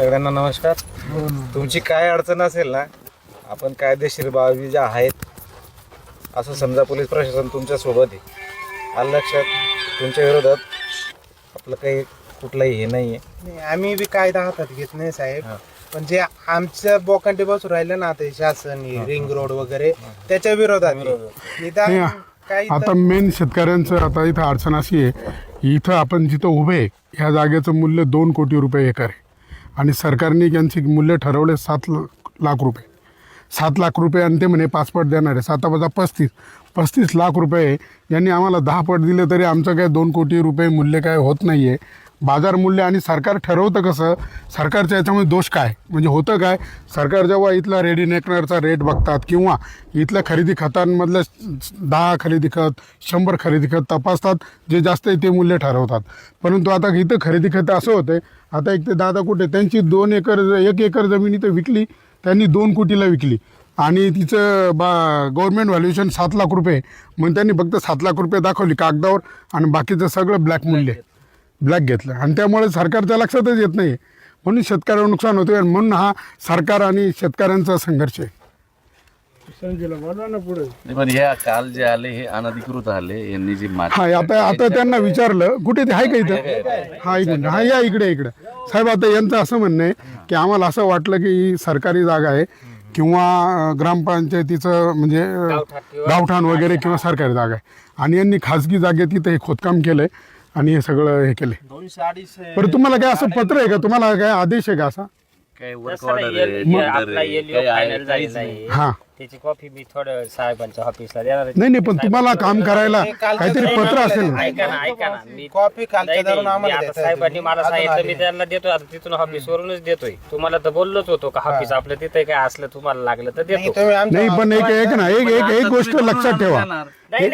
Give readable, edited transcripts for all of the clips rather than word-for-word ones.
सगळ्यांना नमस्कार. तुमची काय अडचण असेल ना, आपण कायदेशीर बाबी ज्या आहेत असं समजा, पोलीस प्रशासन तुमच्या सोबत आहे. आलं लक्षात? तुमच्या विरोधात आपलं काही कुठलंही हे नाही आहे. आम्ही बी कायदा हातात घेत नाही साहेब, पण जे आमच्या बोकांटे बसून राहिलं ना आता शासन रिंग रोड वगैरे त्याच्या विरोधात निदान काही आता मेन शेतकऱ्यांचं आता इथं अडचण अशी आहे, इथं आपण जिथं उभे आहे ह्या जागेचं मूल्य 2 कोटी रुपये एकर आहे आणि सरकारने यांचे मूल्य ठरवले 7 लाख रुपये. 7 लाख रुपये आणि ते म्हणे 5 पट देणार आहे. 7 + 35 लाख रुपये. यांनी आम्हाला 10 पट दिले तरी आमचं काय 2 कोटी रुपये मूल्य काय होत नाही आहे. बाजार मूल्य आणि सरकार ठरवतं कसं? सरकारच्या याच्यामध्ये दोष काय म्हणजे होतं काय? सरकार जेव्हा इथला रेडी नेकनरचा रेट बघतात किंवा इथल्या खरेदी खतांमधलं 10 खरेदी खत 100 खरेदी खत तपासतात, जे जास्त आहे ते मूल्य ठरवतात. परंतु आता इथं खरेदी खतं असं होतं, आता एक ते दादा कुठे त्यांची 1 एकर जमीन इथं विकली, त्यांनी 2 कोटीला विकली आणि तिचं गव्हर्नमेंट व्हॅल्युएशन 7 लाख रुपये. मग त्यांनी फक्त 7 लाख रुपये दाखवली कागदावर आणि बाकीचं सगळं ब्लॅक घेतलं आणि त्यामुळे सरकारच्या लक्षातच येत नाही. म्हणून शेतकऱ्यांना नुकसान होते. म्हणून हा सरकार आणि शेतकऱ्यांचा संघर्ष आहे. पण ह्या काल जे आले हे अनधिकृत आले, यांनी जी हा आता त्यांना विचारलं कुठे ते आहे का इथं? हा इकडे, हा या इकडे साहेब. आता यांचं असं म्हणणं आहे की आम्हाला असं वाटलं की ही सरकारी जागा आहे किंवा ग्रामपंचायतीचं म्हणजे गावठाण वगैरे किंवा सरकारी जागा आहे आणि यांनी खाजगी जागेत इथं हे खोदकाम केलंय आणि हे सगळं हे केलंय. बरं, तुम्हाला काय असं पत्र आहे का? तुम्हाला काय आदेश आहे का असा? काही वर्क ऑर्डर हा त्याची कॉपी मी थोडं साहेबांच्या ऑफिसला देणार आहे. नाही पण तुम्हाला काम करायला काहीतरी पत्र असेल ना? ऐका ना मी कॉपी कालच्या धरून आम्हाला आता साहेबांनी मला सांगितलं, मी त्यांना देतो. आता तिथून ऑफिस वरूनच देतोय. तुम्हाला तर बोललोच होतो का ऑफिस आपलं तिथे काय असलं तुम्हाला लागलं तर देतो. नाही पण एक गोष्ट लक्षात ठेवा. नाही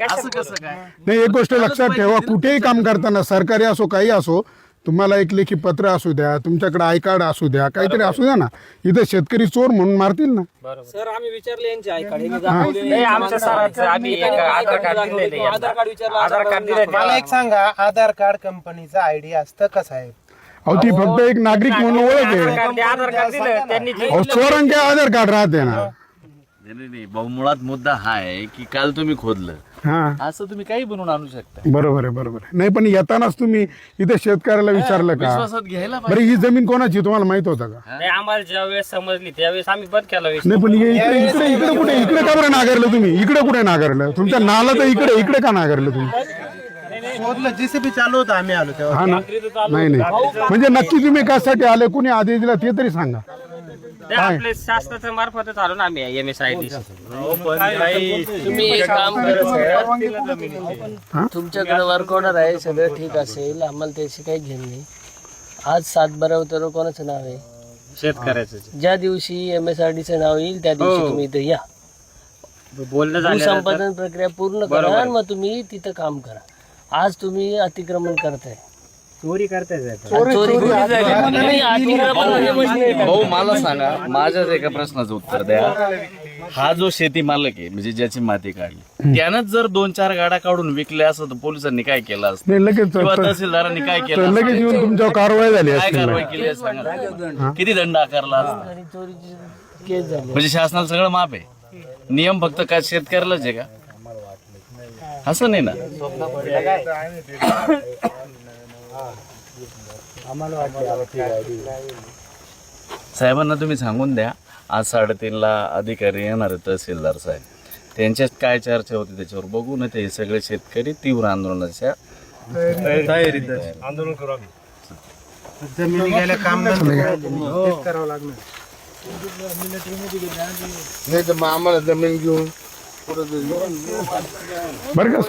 असं कसं काय? नाही, एक गोष्ट लक्षात ठेवा, कुठेही काम करताना सरकारी असो काही असो, तुम्हाला एक लेखी पत्र असू द्या, तुमच्याकडे आय कार्ड असू द्या, काहीतरी असू द्या ना. इथं शेतकरी चोर म्हणून मारतील ना. सर आम्ही विचारले यांचे आय कार्ड आमच्या सरांचं आम्ही एक आधार कार्ड दिलेलं आहे. आधार कार्ड दिलं. मला एक सांगा, आधार कार्ड कंपनीचा आयडी असतं का साहेब? अहो ती फक्त एक नागरिक म्हणून ओळख आहे. आधार कार्ड दिलं त्यांनी. अहो चोरांचे आधार कार्ड राहते ना. नाही, बहुमुळात मुद्दा हा आहे की काल तुम्ही खोदलं, हा असं तुम्ही काही बनवून आणू शकता. बरोबर आहे. नाही पण येतानाच तुम्ही इथे शेतकऱ्याला विचारलं का? विश्वासात घ्यायला बरं, ही जमीन कोणाची तुम्हाला माहित होतं का? नाही, आम्हाला ज्या वेळेस समजली त्यावेळेस आम्ही बंद केला. नाही पण इकडे का बरं नाकारलं तुम्ही? इकडे कुठे नाकारलं? तुमच्या नाला तर इकडे का नाकारलं तुम्ही? शोधलं, JCB चालू होतं, आम्ही आलो तेव्हा. हा ना. नाही म्हणजे नक्की तुम्ही कशासाठी आले, कुणी आदेश दिला ते तरी सांगा. आपले शासनाच्या मार्फतच आलो ना आम्ही MSID. तुम्ही एक काम करा, तुमच्याकडे वर्क ऑर्डर आहे, सगळं ठीक असेल, आम्हाला त्याशी काही घेणं नाही. आज 7/12 उतारा कोणाचं नाव आहे? शेतकऱ्याचं. ज्या दिवशी MSRDचं नाव येईल त्या दिवशी तुम्ही इथं या, बोलणं झालं. संपादन प्रक्रिया पूर्ण करा आणि मग तुम्ही तिथं काम करा. आज तुम्ही अतिक्रमण करताय, चोरी करताय. भाऊ मला सांगा, माझ्याच एका प्रश्नाचं उत्तर द्या. हा जो शेती मालक आहे म्हणजे ज्याची माती काढली, त्यानंच जर 2-4 गाड्या काढून विकल्या असं तर पोलिसांनी काय केलं असतं नाही लगेच किंवा तहसीलदारांनी काय केलं असतं? लगेच येऊन तुमच्यावर कारवाई झाली काय असती. कारवाई केली आहे सांगा? किती दंड आकारला असता? आणि चोरीची केस झाली. म्हणजे शासनाला सगळं माफ आहे, नियम फक्त काय शेतकऱ्यालाच आहे का? असं नाही ना. साहेबांना तुम्ही सांगून द्या, आज 3:30ला अधिकारी येणार आहे, तहसीलदार साहेब. त्यांच्यात काय चर्चा होती त्याच्यावर बघू ना. ते सगळे शेतकरी तीव्र आंदोलनाच्या तयारीत आंदोलन करू. जमिनी गेल्या काम करावं लागणार. बरं का